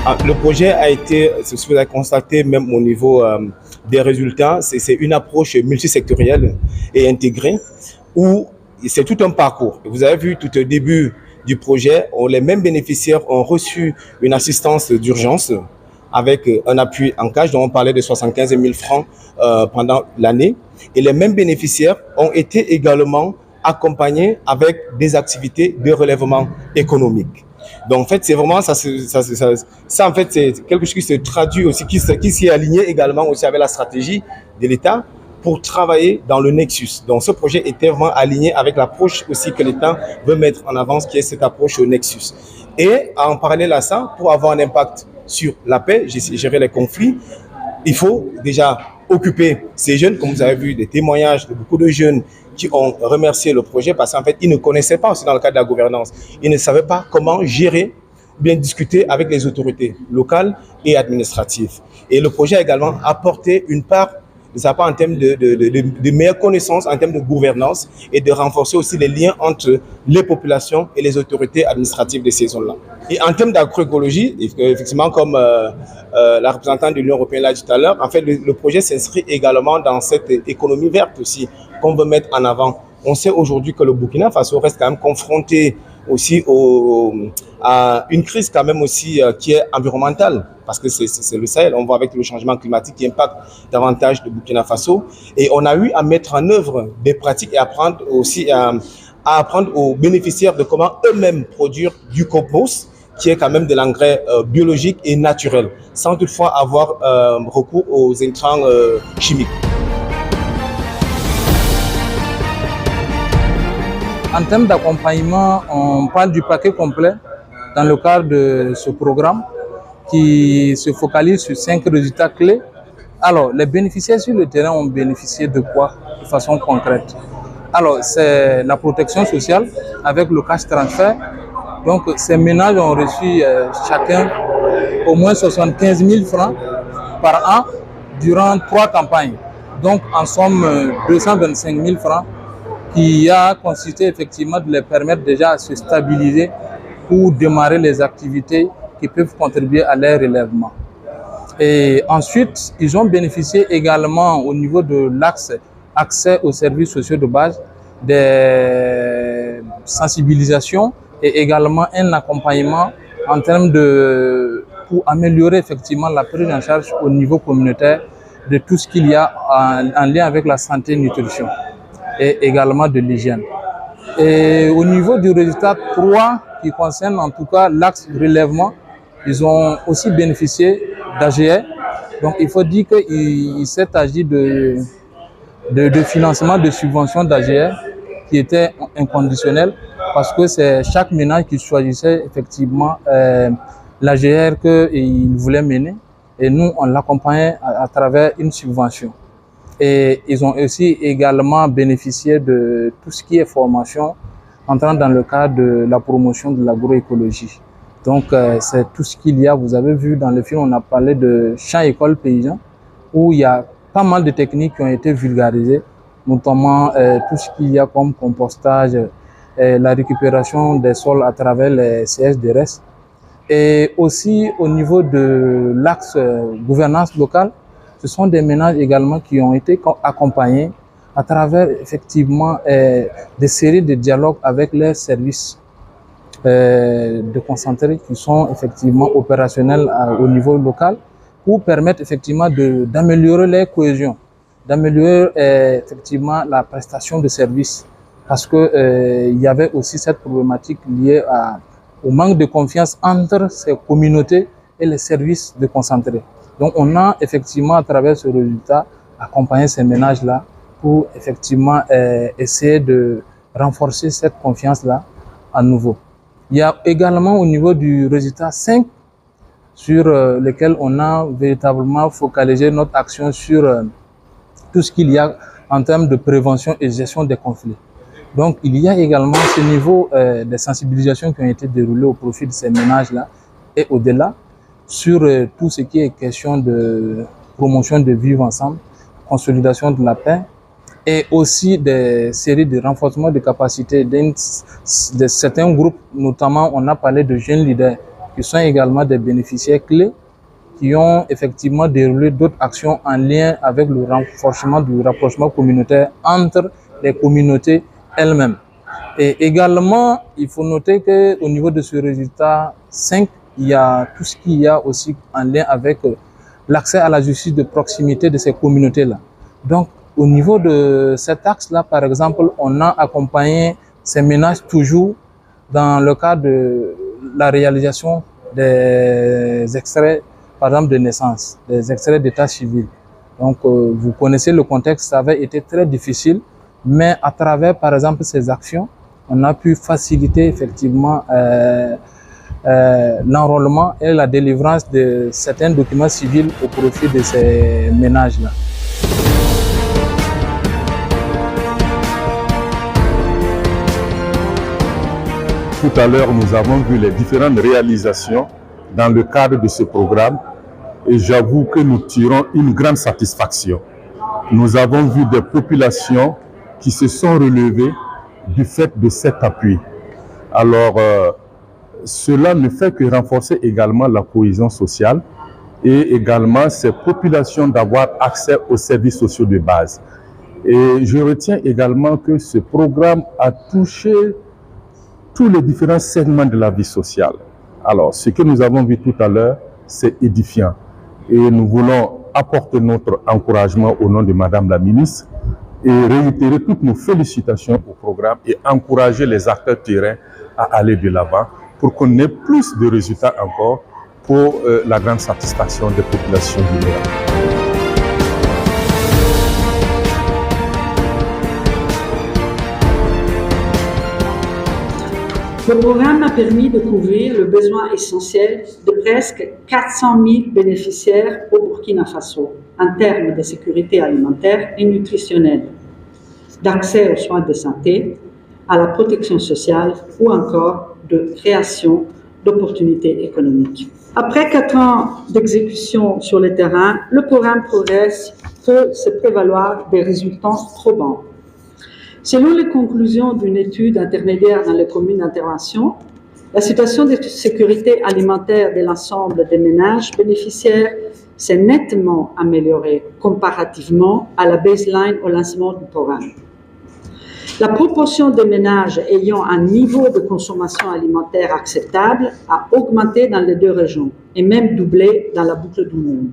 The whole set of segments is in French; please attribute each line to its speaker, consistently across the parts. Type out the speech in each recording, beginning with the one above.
Speaker 1: Le projet a été, ce que vous avez constaté même au niveau des résultats, c'est une approche multisectorielle et intégrée où c'est tout un parcours. Vous avez vu tout au début du projet, les mêmes bénéficiaires ont reçu une assistance d'urgence avec un appui en cash dont on parlait de 75 000 francs pendant l'année. Et les mêmes bénéficiaires ont été également accompagnés avec des activités de relèvement économique. Donc en fait, c'est vraiment ça, en fait, c'est quelque chose qui se traduit aussi, qui s'y est aligné également aussi avec la stratégie de l'État pour travailler dans le Nexus. Donc ce projet était vraiment aligné avec l'approche aussi que l'État veut mettre en avant, qui est cette approche au Nexus. Et en parallèle à ça, pour avoir un impact sur la paix, gérer les conflits, il faut déjà occuper ces jeunes, comme vous avez vu des témoignages de beaucoup de jeunes qui ont remercié le projet parce qu'en fait, ils ne connaissaient pas aussi dans le cadre de la gouvernance. Ils ne savaient pas comment gérer, bien discuter avec les autorités locales et administratives. Et le projet a également apporté une part de sa part en termes de meilleure connaissance, en termes de gouvernance et de renforcer aussi les liens entre les populations et les autorités administratives de ces zones-là. Et en termes d'agroécologie, effectivement, comme la représentante de l'Union européenne l'a dit tout à l'heure, en fait, le projet s'inscrit également dans cette économie verte aussi qu'on veut mettre en avant. On sait aujourd'hui que le Burkina Faso reste quand même confronté aussi à une crise quand même aussi qui est environnementale, parce que c'est le Sahel, on voit avec le changement climatique qui impacte davantage le Burkina Faso, et on a eu à mettre en œuvre des pratiques et apprendre aussi à apprendre aux bénéficiaires de comment eux-mêmes produire du compost, qui est quand même de l'engrais biologique et naturel, sans toutefois avoir recours aux intrants chimiques.
Speaker 2: En termes d'accompagnement, on parle du paquet complet dans le cadre de ce programme qui se focalise sur 5 résultats clés. Alors, les bénéficiaires sur le terrain ont bénéficié de quoi de façon concrète? Alors, c'est la protection sociale avec le cash transfert. Donc, ces ménages ont reçu chacun au moins 75 000 francs par an durant 3 campagnes. Donc, en somme, 225 000 francs qui a consisté effectivement de les permettre déjà à se stabiliser pour démarrer les activités qui peuvent contribuer à leur relèvement. Et ensuite, ils ont bénéficié également au niveau de l'axe accès aux services sociaux de base, des sensibilisations et également un accompagnement en termes pour améliorer effectivement la prise en charge au niveau communautaire de tout ce qu'il y a en lien avec la santé et nutrition et également de l'hygiène. Et au niveau du résultat 3, qui concerne en tout cas l'axe relèvement, ils ont aussi bénéficié d'AGR. Donc il faut dire qu'il s'est agi de financement de subventions d'AGR qui était inconditionnel parce que c'est chaque ménage qui choisissait effectivement l'AGR qu'il voulait mener et nous on l'accompagnait à travers une subvention. Et ils ont aussi également bénéficié de tout ce qui est formation entrant dans le cadre de la promotion de l'agroécologie. Donc c'est tout ce qu'il y a. Vous avez vu dans le film, on a parlé de champ-école paysan où il y a pas mal de techniques qui ont été vulgarisées, notamment tout ce qu'il y a comme compostage, la récupération des sols à travers les CSDRS. Et aussi au niveau de l'axe gouvernance locale, ce sont des ménages également qui ont été accompagnés à travers effectivement des séries de dialogues avec les services de concentrés qui sont effectivement opérationnels au niveau local pour permettre effectivement d'améliorer les cohésions, d'améliorer effectivement la prestation de services parce que il y avait aussi cette problématique liée au manque de confiance entre ces communautés et les services de concentrés. Donc on a effectivement à travers ce résultat accompagné ces ménages-là pour effectivement essayer de renforcer cette confiance-là à nouveau. Il y a également au niveau du résultat 5 sur lequel on a véritablement focalisé notre action sur tout ce qu'il y a en termes de prévention et gestion des conflits. Donc il y a également ce niveau de sensibilisation qui ont été déroulées au profit de ces ménages-là et au-delà sur tout ce qui est question de promotion de vivre ensemble, consolidation de la paix et aussi des séries de renforcement de capacités de certains groupes, notamment on a parlé de jeunes leaders qui sont également des bénéficiaires clés, qui ont effectivement déroulé d'autres actions en lien avec le renforcement du rapprochement communautaire entre les communautés elles-mêmes. Et également, il faut noter qu'au niveau de ce résultat 5, il y a tout ce qu'il y a aussi en lien avec l'accès à la justice de proximité de ces communautés-là. Donc, au niveau de cet axe-là, par exemple, on a accompagné ces ménages toujours dans le cadre de la réalisation des extraits, par exemple, de naissance, des extraits d'état civil. Donc, vous connaissez le contexte, ça avait été très difficile, mais à travers, par exemple, ces actions, on a pu faciliter effectivement l'enrôlement et la délivrance de certains documents civils au profit de ces ménages-là.
Speaker 3: Tout à l'heure, nous avons vu les différentes réalisations dans le cadre de ce programme et j'avoue que nous tirons une grande satisfaction. Nous avons vu des populations qui se sont relevées du fait de cet appui. Alors, cela ne fait que renforcer également la cohésion sociale et également ces populations d'avoir accès aux services sociaux de base. Et je retiens également que ce programme a touché tous les différents segments de la vie sociale. Alors, ce que nous avons vu tout à l'heure, c'est édifiant. Et nous voulons apporter notre encouragement au nom de Madame la ministre et réitérer toutes nos félicitations au programme et encourager les acteurs terrains à aller de l'avant pour qu'on ait plus de résultats encore pour la grande satisfaction des populations vulnérables.
Speaker 4: Le programme a permis de couvrir le besoin essentiel de presque 400 000 bénéficiaires au Burkina Faso en termes de sécurité alimentaire et nutritionnelle, d'accès aux soins de santé, à la protection sociale ou encore de création d'opportunités économiques. Après 4 ans d'exécution sur le terrain, le programme Progress peut se prévaloir des résultats probants. Selon les conclusions d'une étude intermédiaire dans les communes d'intervention, la situation de sécurité alimentaire de l'ensemble des ménages bénéficiaires s'est nettement améliorée comparativement à la baseline au lancement du programme. La proportion des ménages ayant un niveau de consommation alimentaire acceptable a augmenté dans les 2 régions et même doublé dans la boucle du Monde.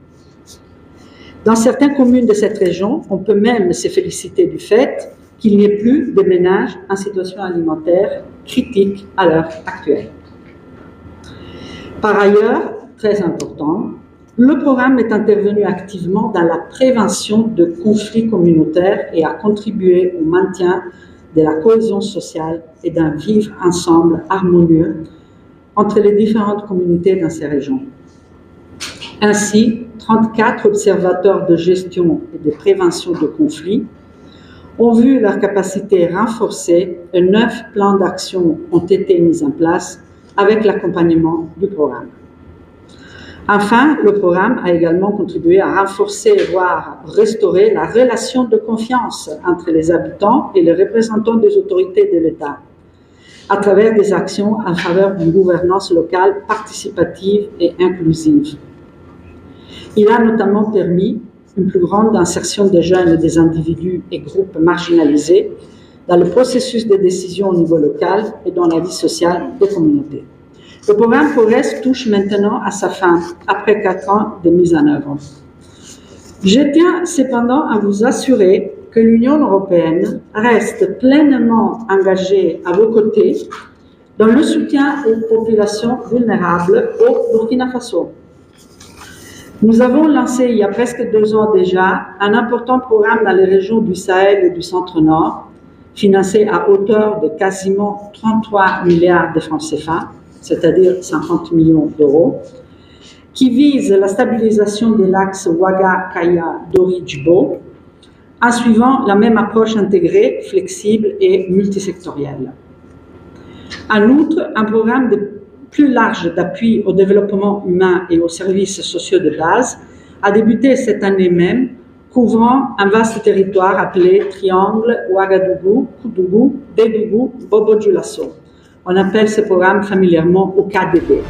Speaker 4: Dans certaines communes de cette région, on peut même se féliciter du fait qu'il n'y ait plus de ménages en situation alimentaire critique à l'heure actuelle. Par ailleurs, très important, le programme est intervenu activement dans la prévention de conflits communautaires et a contribué au maintien de la cohésion sociale et d'un vivre ensemble harmonieux entre les différentes communautés dans ces régions. Ainsi, 34 observateurs de gestion et de prévention de conflits ont vu leur capacité renforcée et 9 plans d'action ont été mis en place avec l'accompagnement du programme. Enfin, le programme a également contribué à renforcer, voire restaurer la relation de confiance entre les habitants et les représentants des autorités de l'État, à travers des actions en faveur d'une gouvernance locale participative et inclusive. Il a notamment permis une plus grande insertion des jeunes et des individus et groupes marginalisés dans le processus de décision au niveau local et dans la vie sociale des communautés. Le programme Progress touche maintenant à sa fin, après 4 ans de mise en œuvre. Je tiens cependant à vous assurer que l'Union européenne reste pleinement engagée à vos côtés dans le soutien aux populations vulnérables au Burkina Faso. Nous avons lancé il y a presque 2 ans déjà un important programme dans les régions du Sahel et du Centre-Nord, financé à hauteur de quasiment 33 milliards de francs CFA, c'est-à-dire 50 millions d'euros, qui vise la stabilisation de l'axe Ouaga-Kaya-Dori-Djibo en suivant la même approche intégrée, flexible et multisectorielle. En outre, un programme plus large d'appui au développement humain et aux services sociaux de base a débuté cette année même, couvrant un vaste territoire appelé Triangle Ouagadougou, Koudougou, Dédougou, Bobo-Dioulasso. On appelle ce programme familièrement OKDB.